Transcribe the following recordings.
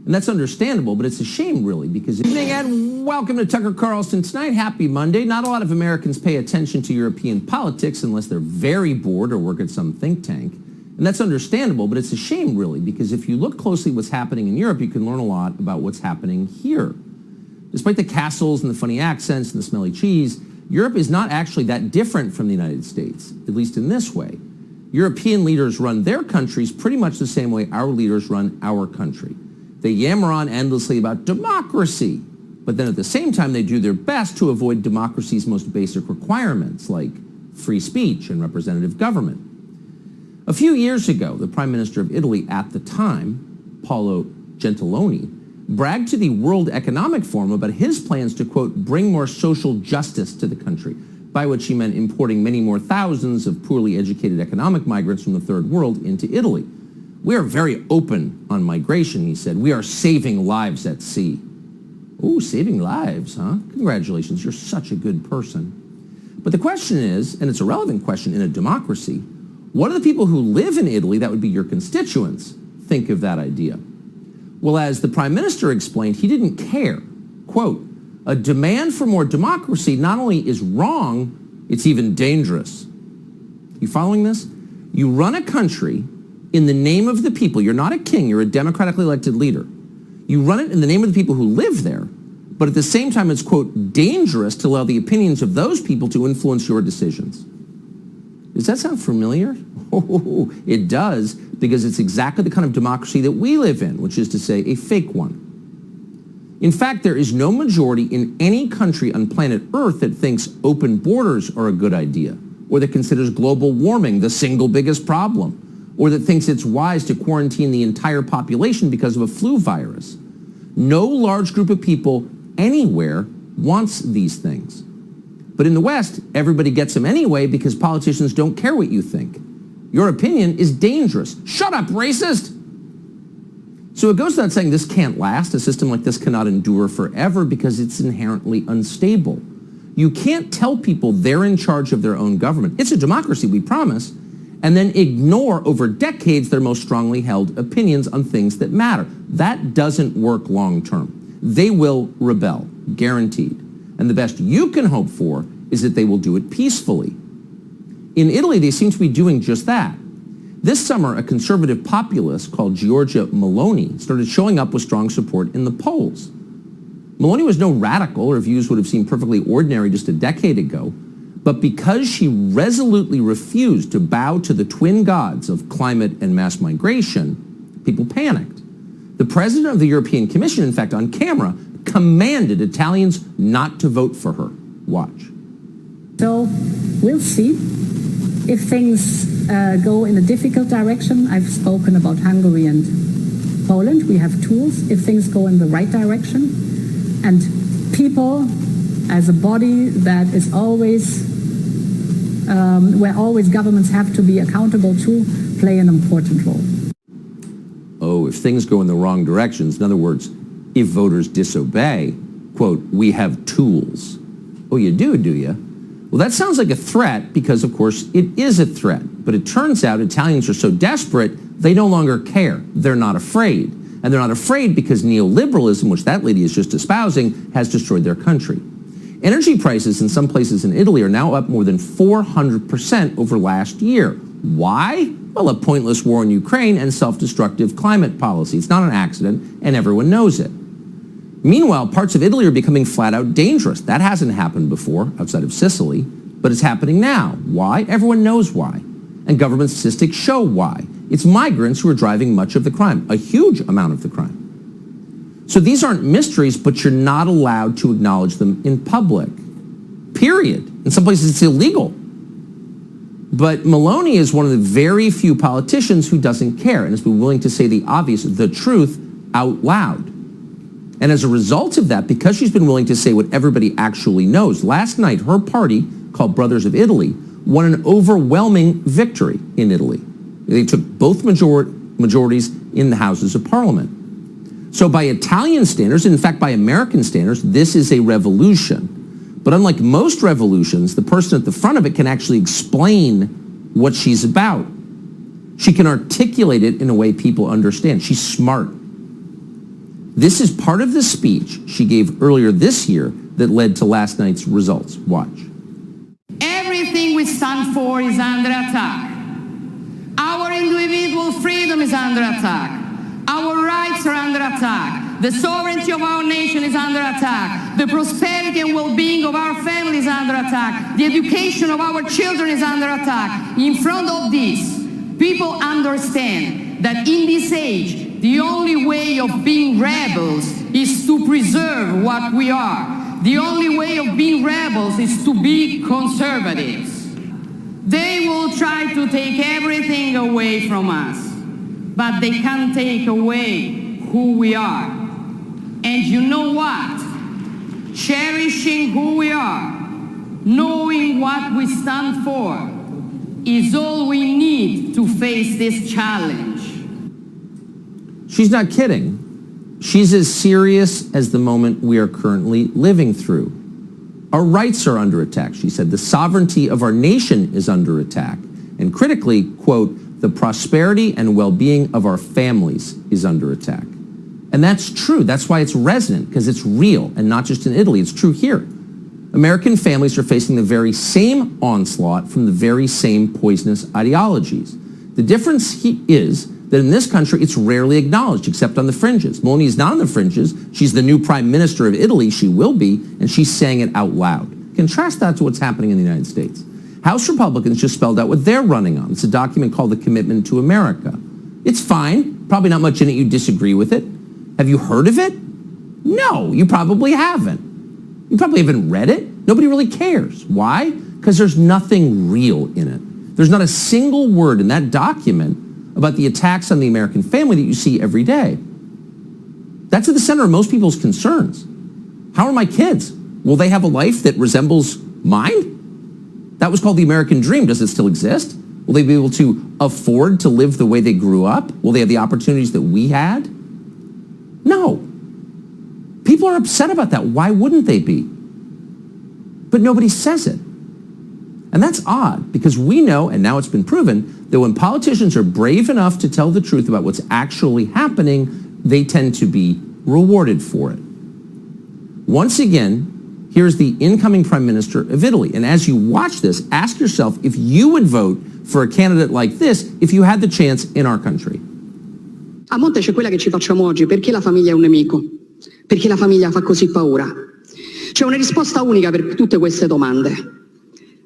And that's understandable, but it's a shame, really, because... Evening and welcome to Tucker Carlson Tonight. Happy Monday. Not a lot of Americans pay attention to European politics unless they're very bored or work at some think tank. And that's understandable, but it's a shame, really, because if you look closely at what's happening in Europe, you can learn a lot about what's happening here. Despite the castles and the funny accents and the smelly cheese, Europe is not actually that different from the United States, at least in this way. European leaders run their countries pretty much the same way our leaders run our country. They yammer on endlessly about democracy, but then at the same time they do their best to avoid democracy's most basic requirements, like free speech and representative government. A few years ago, the Prime Minister of Italy at the time, Paolo Gentiloni, bragged to the World Economic Forum about his plans to, quote, bring more social justice to the country, by which he meant importing many more thousands of poorly educated economic migrants from the Third World into Italy. We are very open on migration, he said. We are saving lives at sea. Ooh, saving lives, huh? Congratulations, you're such a good person. But the question is, and it's a relevant question in a democracy, what do the people who live in Italy, that would be your constituents, think of that idea? Well, as the Prime Minister explained, he didn't care. Quote, a demand for more democracy not only is wrong, it's even dangerous. You following this? You run a country in the name of the people. You're not a king, you're a democratically elected leader. You run it in the name of the people who live there, but at the same time it's, quote, dangerous to allow the opinions of those people to influence your decisions. Does that sound familiar? Oh, it does, because it's exactly the kind of democracy that we live in, which is to say, a fake one. In fact, there is no majority in any country on planet Earth that thinks open borders are a good idea, or that considers global warming the single biggest problem, or that thinks it's wise to quarantine the entire population because of a flu virus. No large group of people anywhere wants these things. But in the West, everybody gets them anyway because politicians don't care what you think. Your opinion is dangerous. Shut up, racist! So it goes without saying this can't last. A system like this cannot endure forever because it's inherently unstable. You can't tell people they're in charge of their own government. It's a democracy, we promise, and then ignore over decades their most strongly held opinions on things that matter. That doesn't work long term. They will rebel, guaranteed. And the best you can hope for is that they will do it peacefully. In Italy, they seem to be doing just that. This summer, a conservative populist called Giorgia Meloni started showing up with strong support in the polls. Meloni was no radical. Her views would have seemed perfectly ordinary just a decade ago. But because she resolutely refused to bow to the twin gods of climate and mass migration, people panicked. The president of the European Commission, in fact, on camera, commanded Italians not to vote for her. Watch. So we'll see if things go in a difficult direction. I've spoken about Hungary and Poland. We have tools if things go in the right direction. And people, as a body that is always, where always governments have to be accountable to, play an important role. Oh, if things go in the wrong directions, in other words, if voters disobey, quote, we have tools. Oh, you do you? Well, that sounds like a threat because, of course, it is a threat. But it turns out Italians are so desperate, they no longer care. They're not afraid. And they're not afraid because neoliberalism, which that lady is just espousing, has destroyed their country. Energy prices in some places in Italy are now up more than 400% over last year. Why? Well, a pointless war in Ukraine and self-destructive climate policy. It's not an accident, and everyone knows it. Meanwhile, parts of Italy are becoming flat-out dangerous. That hasn't happened before, outside of Sicily, but it's happening now. Why? Everyone knows why. And government statistics show why. It's migrants who are driving much of the crime, a huge amount of the crime. So these aren't mysteries, but you're not allowed to acknowledge them in public. Period. In some places it's illegal. But Meloni is one of the very few politicians who doesn't care and has been willing to say the obvious, the truth, out loud. And as a result of that, because she's been willing to say what everybody actually knows, last night her party, called Brothers of Italy, won an overwhelming victory in Italy. They took both majorities in the Houses of Parliament. So by Italian standards, in fact by American standards, this is a revolution. But unlike most revolutions, the person at the front of it can actually explain what she's about. She can articulate it in a way people understand. She's smart. This is part of the speech she gave earlier this year that led to last night's results. Watch. Everything we stand for is under attack. Our individual freedom is under attack. Our rights are under attack. The sovereignty of our nation is under attack. The prosperity and well-being of our family is under attack. The education of our children is under attack. In front of this, people understand that in this age, the only way of being rebels is to preserve what we are. The only way of being rebels is to be conservatives. They will try to take everything away from us, but they can't take away who we are. And you know what? Cherishing who we are, knowing what we stand for, is all we need to face this challenge. She's not kidding. She's as serious as the moment we are currently living through. Our rights are under attack, she said. The sovereignty of our nation is under attack. And critically, quote, the prosperity and well-being of our families is under attack. And that's true. That's why it's resonant, because it's real, and not just in Italy. It's true here. American families are facing the very same onslaught from the very same poisonous ideologies. The difference is that in this country, it's rarely acknowledged, except on the fringes. Meloni is not on the fringes. She's the new prime minister of Italy. She will be, and she's saying it out loud. Contrast that to what's happening in the United States. House Republicans just spelled out what they're running on. It's a document called the Commitment to America. It's fine. Probably not much in it you disagree with it. Have you heard of it? No, you probably haven't. You probably haven't read it. Nobody really cares. Why? Because there's nothing real in it. There's not a single word in that document about the attacks on the American family that you see every day. That's at the center of most people's concerns. How are my kids? Will they have a life that resembles mine? That was called the American dream. Does it still exist? Will they be able to afford to live the way they grew up? Will they have the opportunities that we had? No. People are upset about that. Why wouldn't they be? But nobody says it. And that's odd, because we know, and now it's been proven, that when politicians are brave enough to tell the truth about what's actually happening, they tend to be rewarded for it. Once again, here's the incoming Prime Minister of Italy. And as you watch this, ask yourself if you would vote for a candidate like this if you had the chance in our country. A monte c'è quella che ci facciamo oggi: perché la famiglia è un nemico? Perché la famiglia fa così paura? C'è una risposta unica per tutte queste domande.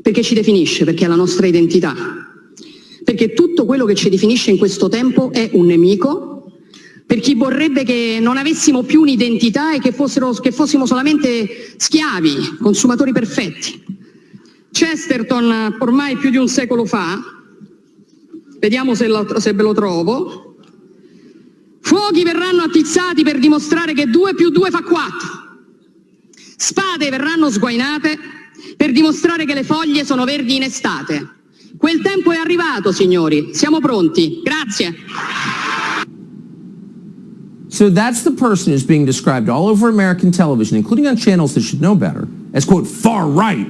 Perché ci definisce, perché è la nostra identità. Perché tutto quello che ci definisce in questo tempo è un nemico, per chi vorrebbe che non avessimo più un'identità e che fossimo solamente schiavi, consumatori perfetti. Chesterton, ormai più di un secolo fa, vediamo se ve lo trovo: fuochi verranno attizzati per dimostrare che 2 più 2 fa 4. Spade verranno sguainate per dimostrare che le foglie sono verdi in estate. Quel tempo è arrivato, signori. Siamo pronti. Grazie. So that's the person who's being described all over American television, including on channels that should know better, as, quote, far right.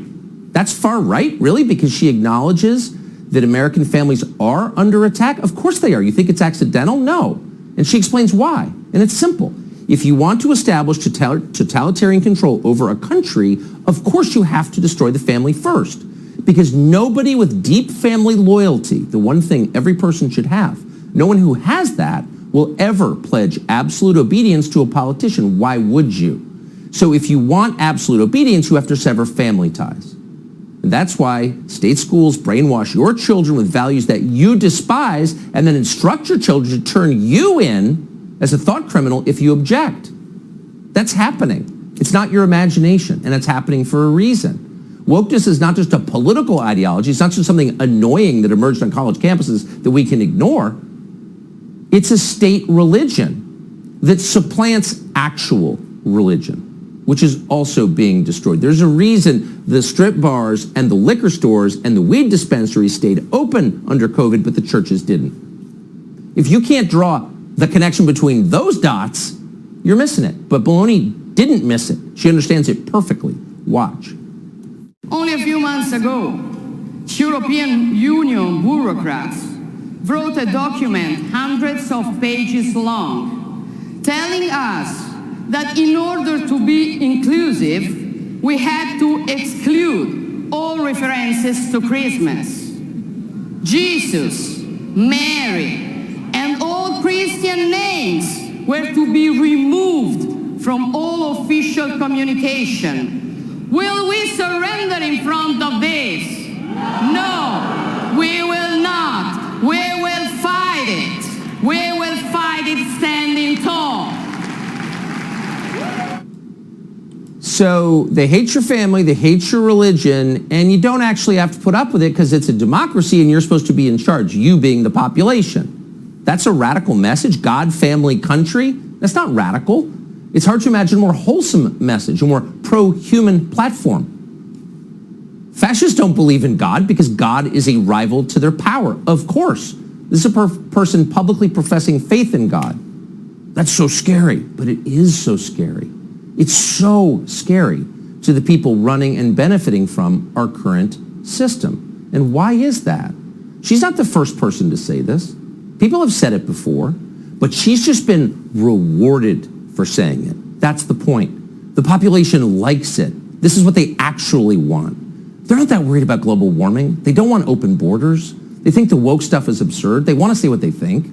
That's far right, really? Because she acknowledges that American families are under attack? Of course they are. You think it's accidental? No. And she explains why. And it's simple. If you want to establish totalitarian control over a country, of course you have to destroy the family first. Because nobody with deep family loyalty, the one thing every person should have, no one who has that will ever pledge absolute obedience to a politician. Why would you? So if you want absolute obedience, you have to sever family ties. And that's why state schools brainwash your children with values that you despise and then instruct your children to turn you in as a thought criminal if you object. That's happening. It's not your imagination, and it's happening for a reason. Wokeness is not just a political ideology. It's not just something annoying that emerged on college campuses that we can ignore. It's a state religion that supplants actual religion, which is also being destroyed. There's a reason the strip bars and the liquor stores and the weed dispensaries stayed open under COVID, but the churches didn't. If you can't draw the connection between those dots, you're missing it. But Meloni didn't miss it. She understands it perfectly. Watch. Only a few months ago, European Union bureaucrats wrote a document hundreds of pages long, telling us that in order to be inclusive, we had to exclude all references to Christmas. Jesus, Mary, and all Christian names were to be removed from all official communication. Will we surrender in front of this? No, we will not. We will fight it. We will fight it standing tall. So they hate your family, they hate your religion, and you don't actually have to put up with it because it's a democracy and you're supposed to be in charge, you being the population. That's a radical message. God, family, country. That's not radical. It's hard to imagine a more wholesome message, a more pro-human platform. Fascists don't believe in God because God is a rival to their power. Of course. This is a person publicly professing faith in God. That's so scary, but it is so scary. It's so scary to the people running and benefiting from our current system. And why is that? She's not the first person to say this. People have said it before, but she's just been rewarded for saying it. That's the point. The population likes it. This is what they actually want. They're not that worried about global warming. They don't want open borders. They think the woke stuff is absurd. They want to say what they think.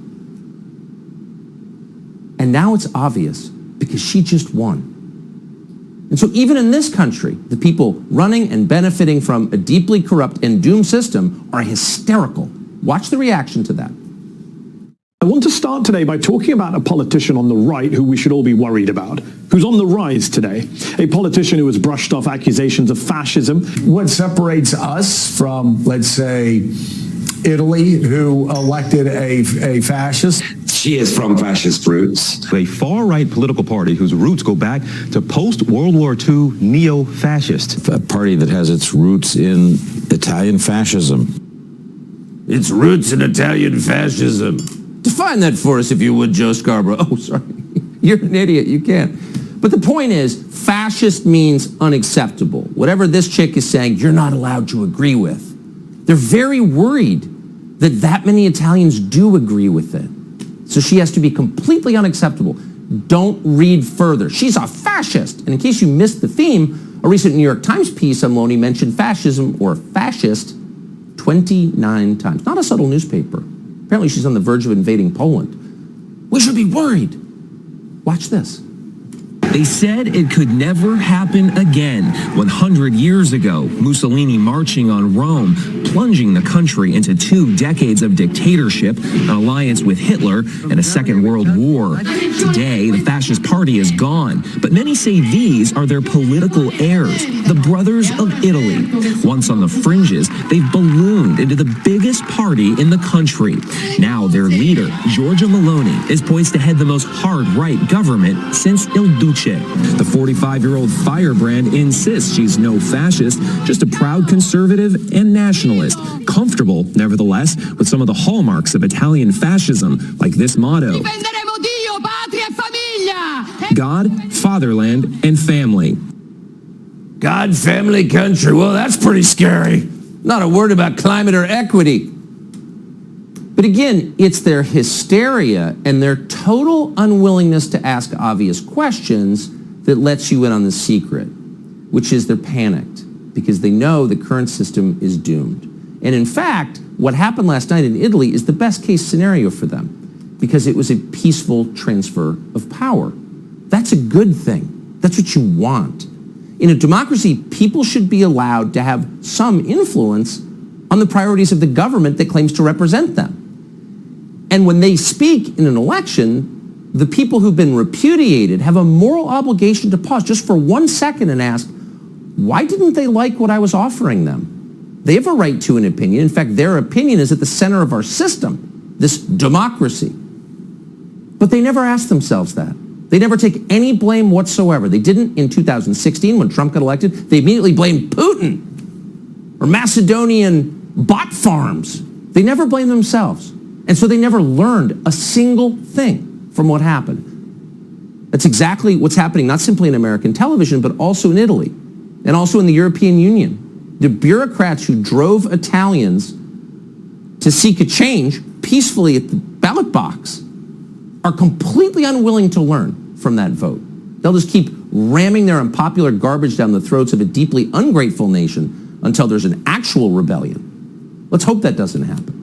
And now it's obvious because she just won. And so even in this country, the people running and benefiting from a deeply corrupt and doomed system are hysterical. Watch the reaction to that. I want to start today by talking about a politician on the right who we should all be worried about, who's on the rise today. A politician who has brushed off accusations of fascism. What separates us from, let's say, Italy, who elected a fascist? She is from fascist roots. A far-right political party whose roots go back to post-World War II neo-fascist. A party that has its roots in Italian fascism. Its roots in Italian fascism. Define that for us, if you would, Joe Scarborough. Oh, sorry. You're an idiot. You can't. But the point is, fascist means unacceptable. Whatever this chick is saying, you're not allowed to agree with. They're very worried that that many Italians do agree with it. So she has to be completely unacceptable. Don't read further. She's a fascist. And in case you missed the theme, a recent New York Times piece on Maloney mentioned fascism or fascist 29 times. Not a subtle newspaper. Apparently she's on the verge of invading Poland. We should be worried. Watch this. They said it could never happen again. 100 years ago, Mussolini marching on Rome, plunging the country into 2 decades of dictatorship, an alliance with Hitler, and a Second World War. Today, the fascist party is gone, but many say these are their political heirs, the Brothers of Italy. Once on the fringes, they've ballooned into the biggest party in the country. Now their leader, Giorgia Meloni, is poised to head the most hard-right government since Il Duce. The 45-year-old firebrand insists she's no fascist, just a proud conservative and nationalist, comfortable, nevertheless, with some of the hallmarks of Italian fascism, like this motto: God, fatherland, and family. God, family, country. Well, that's pretty scary. Not a word about climate or equity. But again, it's their hysteria and their total unwillingness to ask obvious questions that lets you in on the secret, which is they're panicked because they know the current system is doomed. And in fact, what happened last night in Italy is the best case scenario for them because it was a peaceful transfer of power. That's a good thing. That's what you want. In a democracy, people should be allowed to have some influence on the priorities of the government that claims to represent them. And when they speak in an election, the people who've been repudiated have a moral obligation to pause just for 1 second and ask, why didn't they like what I was offering them? They have a right to an opinion. In fact, their opinion is at the center of our system, this democracy. But they never ask themselves that. They never take any blame whatsoever. They didn't in 2016 when Trump got elected. They immediately blamed Putin or Macedonian bot farms. They never blame themselves. And so they never learned a single thing from what happened. That's exactly what's happening, not simply in American television, but also in Italy and also in the European Union. The bureaucrats who drove Italians to seek a change peacefully at the ballot box are completely unwilling to learn from that vote. They'll just keep ramming their unpopular garbage down the throats of a deeply ungrateful nation until there's an actual rebellion. Let's hope that doesn't happen.